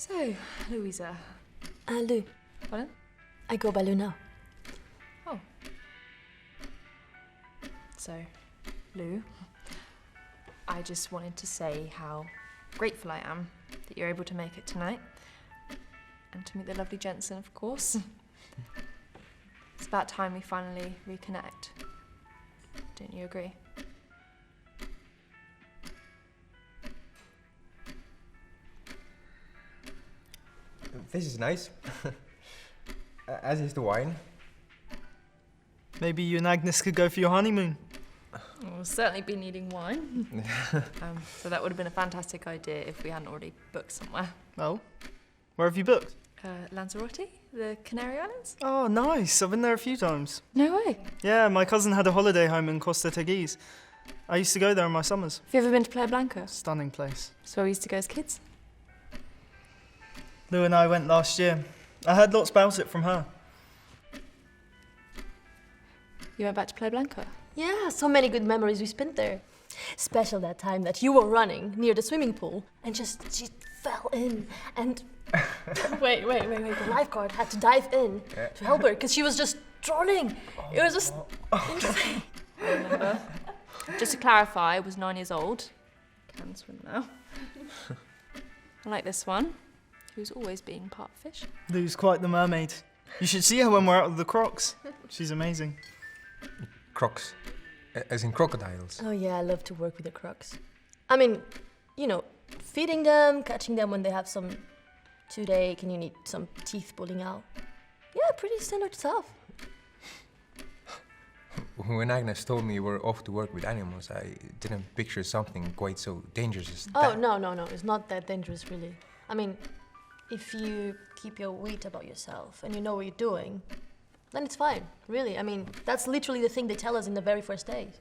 So, Louisa. Lou. Pardon? I go by Lou now. Oh. So, Lou, I just wanted to say how grateful I am that you're able to make it tonight. And to meet the lovely Jensen, of course. It's about time we finally reconnect. Don't you agree? This is nice. As is the wine. Maybe you and Agnes could go for your honeymoon. We'll certainly be needing wine. So that would have been a fantastic idea if we hadn't already booked somewhere. Oh? Where have you booked? Lanzarote, the Canary Islands? Oh, nice. I've been there a few times. No way. Yeah, my cousin had a holiday home in Costa Teguise. I used to go there in my summers. Have you ever been to Playa Blanca? Stunning place. It's where we used to go as kids. Lou and I went last year. I heard lots about it from her. You went back to Playa Blanca? Yeah, so many good memories we spent there. Especially that time that you were running near the swimming pool and she fell in and... wait. The lifeguard had to dive in to help her because she was just drowning. It was just insane. I remember. Just to clarify, I was 9 years old. Can swim now. I like this one, who's always being part fish. Lou's quite the mermaid. You should see her when we're out of the crocs. She's amazing. Crocs. As in crocodiles. Oh yeah, I love to work with the crocs. I mean, you know, feeding them, catching them when they have some toothache and you need some teeth pulling out. Yeah, pretty standard stuff. When Agnes told me you were off to work with animals, I didn't picture something quite so dangerous as Oh, that. no, it's not that dangerous really. I mean, if you keep your wit about yourself and you know what you're doing, then it's fine, really. I mean, that's literally the thing they tell us in the very first days.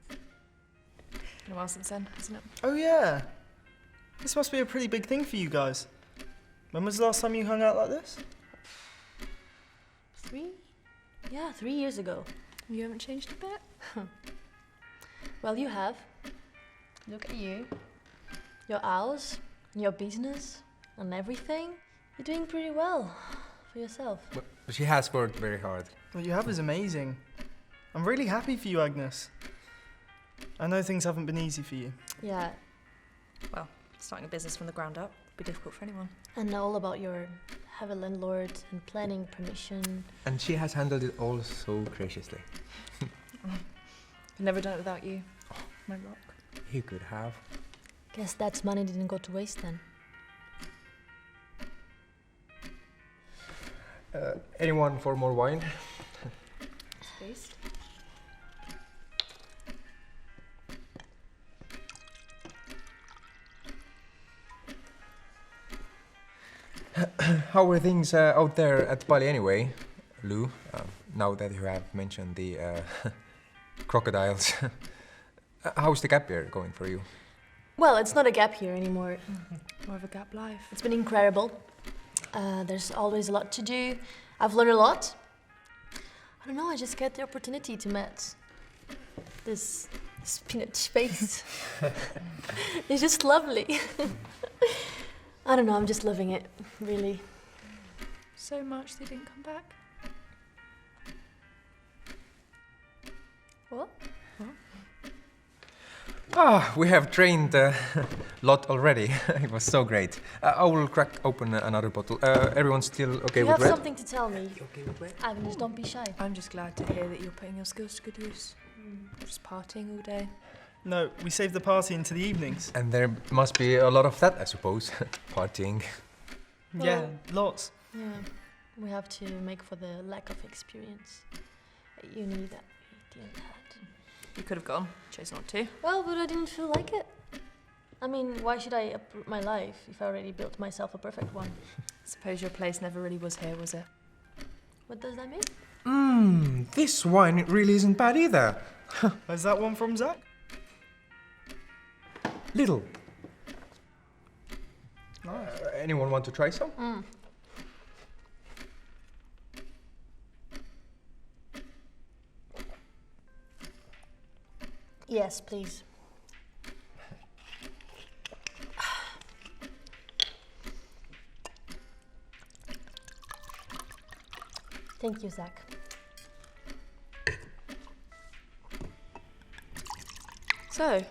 Been a while since then, hasn't it? Oh yeah. This must be a pretty big thing for you guys. When was the last time you hung out like this? 3 years ago. You haven't changed a bit? Well, you have. Look at you. Your hours, and your business, and everything. You're doing pretty well for yourself. But she has worked very hard. What you have is amazing. I'm really happy for you, Agnes. I know things haven't been easy for you. Yeah, Well, starting a business from the ground up would be difficult for anyone. and all about your have a landlord and planning permission. And she has handled it all so graciously. I've never done it without you. My rock. You could have. Guess that money didn't go to waste then. Anyone for more wine? Taste. How were things out there at Bali anyway, Lou? Now that you have mentioned the crocodiles. How's the gap year going for you? Well, it's not a gap year anymore. More of a gap life. It's been incredible. There's always a lot to do. I've learned a lot. I don't know, I just get the opportunity to meet this spinach face. It's just lovely. I don't know, I'm just loving it, really. So much they didn't come back. What? We have trained a lot already. It was so great. I will crack open another bottle. Everyone's still okay You with have red? something to tell me. You okay with red? Agnes, don't be shy. I'm just glad to hear that you're putting your skills to good use. Just partying all day. No, we save the party into the evenings. And there must be a lot of that, I suppose. Partying. Yeah, Well- lots. Yeah, we have to make for the lack of experience at uni that we didn't have. You could have gone. Chose not to. Well, but I didn't feel like it. I mean, why should I uproot my life if I already built myself a perfect one? Suppose your place never really was here, was it? What does that mean? This wine really isn't bad either. Is that one from Zac? Little. Nice. Anyone want to try some? Yes, please. Thank you, Zach. So,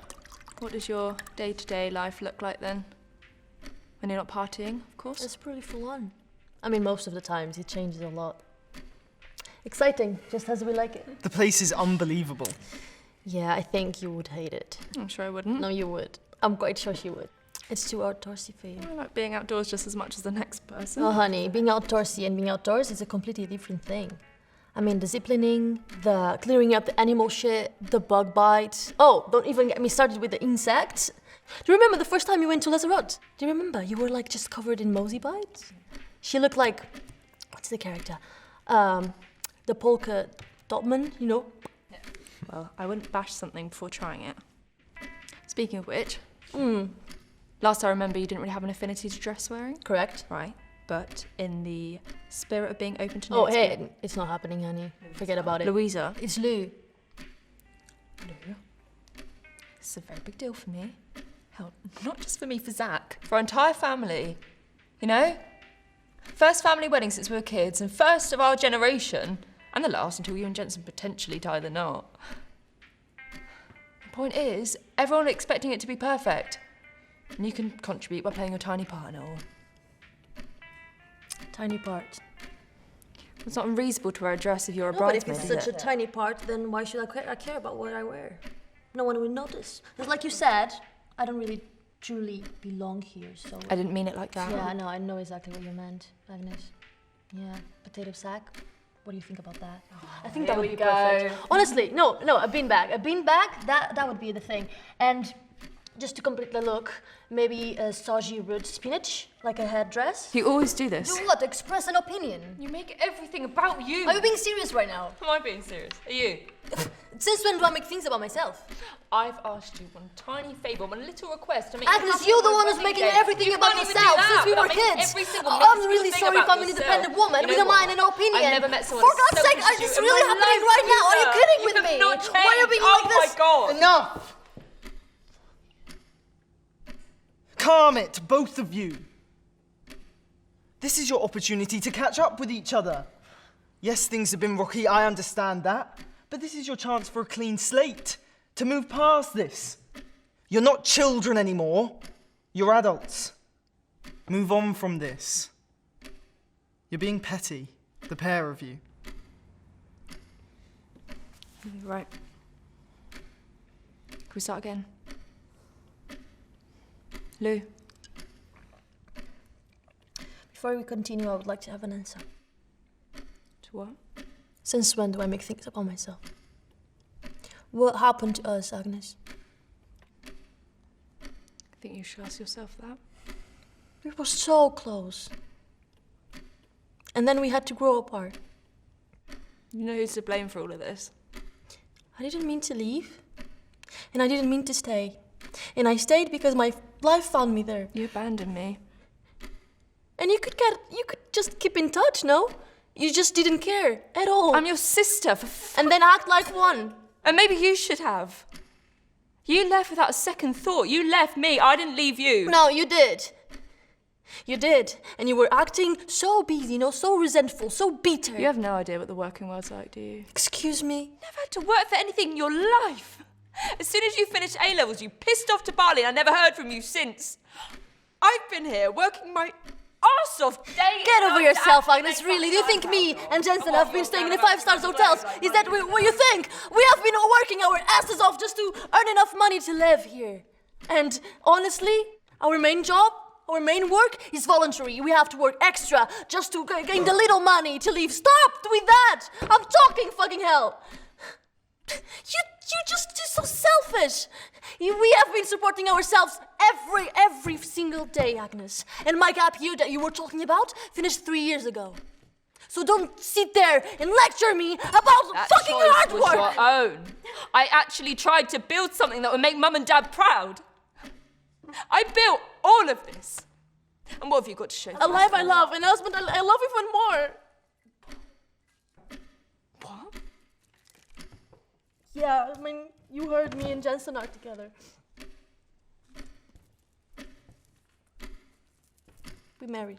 what does your day-to-day life look like then? When you're not partying, of course. It's pretty full on. I mean, most of the times it changes a lot. Exciting, just as we like it. The place is unbelievable. Yeah, I think you would hate it. I'm sure I wouldn't. No, you would. I'm quite sure you would. It's too outdoorsy for you. I like being outdoors just as much as the next person. Oh, honey, being outdoorsy and being outdoors is a completely different thing. I mean, the ziplining, the clearing up the animal shit, the bug bites. Oh, don't even get me started with the insects. Do you remember the first time you went to Lanzarote? Do you remember? You were like just covered in mosey bites. She looked like, what's the character? The polka dotman, you know? Well, I wouldn't bash something before trying it. Speaking of which, last I remember you didn't really have an affinity to dress wearing. Correct. Right. But in the spirit of being open to Oh, next hey, year- it's not happening, honey. Forget about it. Louisa. It's Lou. Lou. This is a very big deal for me. Hell, not just for me, for Zach. For our entire family. You know? First family wedding since we were kids, and first of our generation. And the last until you and Jensen potentially tie the knot. The point is, everyone expecting it to be perfect. And you can contribute by playing your tiny part in it all. Tiny part. It's not unreasonable to wear a dress if you're a No, but if bridesmaid, it's is such a it? tiny part, then why should I care about what I wear? No one will notice. Because like you said, I don't really truly belong here, so... I didn't mean it like that. Yeah, no, I know exactly what you meant, Agnes. Yeah, potato sack. What do you think about that? I think that would be perfect. Honestly, no, a beanbag. A beanbag, that would be the thing. And just to complete the look, maybe a stodgy root spinach, like a headdress. You always do this. Do what? Express an opinion. You make everything about you. Are you being serious right now? Am I being serious? Are you? Since when do I make things about myself? I've asked you one tiny favour, one little request to make Agnes, you're the one who's making everything about yourself since we were kids. I'm really sorry if I'm an independent woman with a mind and opinion. I've never met someone For God's so sake, is this astute in really my happening life right now? Are you either. kidding You with have me? not Why are you being changed. like this? Oh my God. Enough! Calm it, both of you. This is your opportunity to catch up with each other. Yes, things have been rocky, I understand that. But this is your chance for a clean slate, to move past this. You're not children anymore. You're adults. Move on from this. You're being petty, the pair of you. You're right. Can we start again? Lou. Before we continue, I would like to have an answer. To what? Since when do I make things about myself? What happened to us, Agnes? I think you should ask yourself that. We were so close. And then we had to grow apart. You know who's to blame for all of this? I didn't mean to leave. And I didn't mean to stay. And I stayed because my life found me there. You abandoned me. And you could just keep in touch, no? You just didn't care at all. I'm your sister, and then act like one. And maybe you should have. You left without a second thought. You left me. I didn't leave you. No, you did. You did. And you were acting so busy, so resentful, so bitter. You have no idea what the working world's like, do you? Excuse me? Never had to work for anything in your life. As soon as you finished A-levels, you pissed off to Bali and I never heard from you since. I've been here working my arse off day Get and over night yourself, to Agnes, really. Do you think me and Jensen have been staying in the 5-star hotels? Is that what you think? We have been working our asses off just to earn enough money to live here. And honestly, our main job, our main work is voluntary. We have to work extra just to gain the little money to leave. Stop with that! I'm talking fucking hell! You're so selfish. We have been supporting ourselves every single day, Agnes. And my gap year that you were talking about finished 3 years ago. So don't sit there and lecture me about That fucking choice hard was work. your own. I actually tried to build something that would make Mum and Dad proud. I built all of this. And what have you got to show for A life it? I love, and a husband I love even more. What? Yeah, I mean, you heard me and Jensen are together. We married.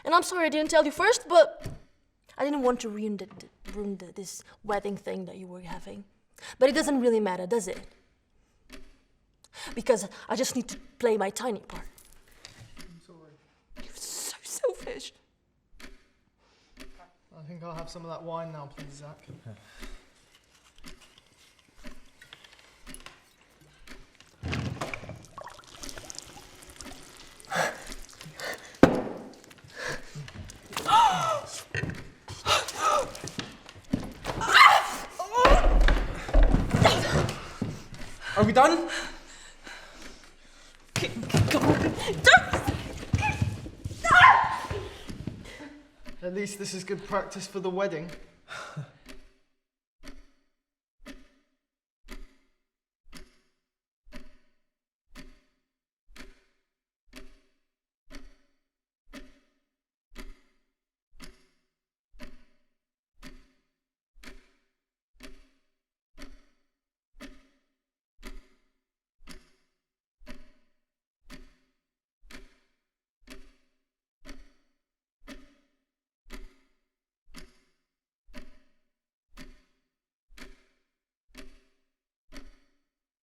And I'm sorry I didn't tell you first, but I didn't want to ruin this wedding thing that you were having. But it doesn't really matter, does it? Because I just need to play my tiny part. I'm sorry. You're so selfish. I think I'll have some of that wine now, please, Zach. Are we done? At least this is good practice for the wedding.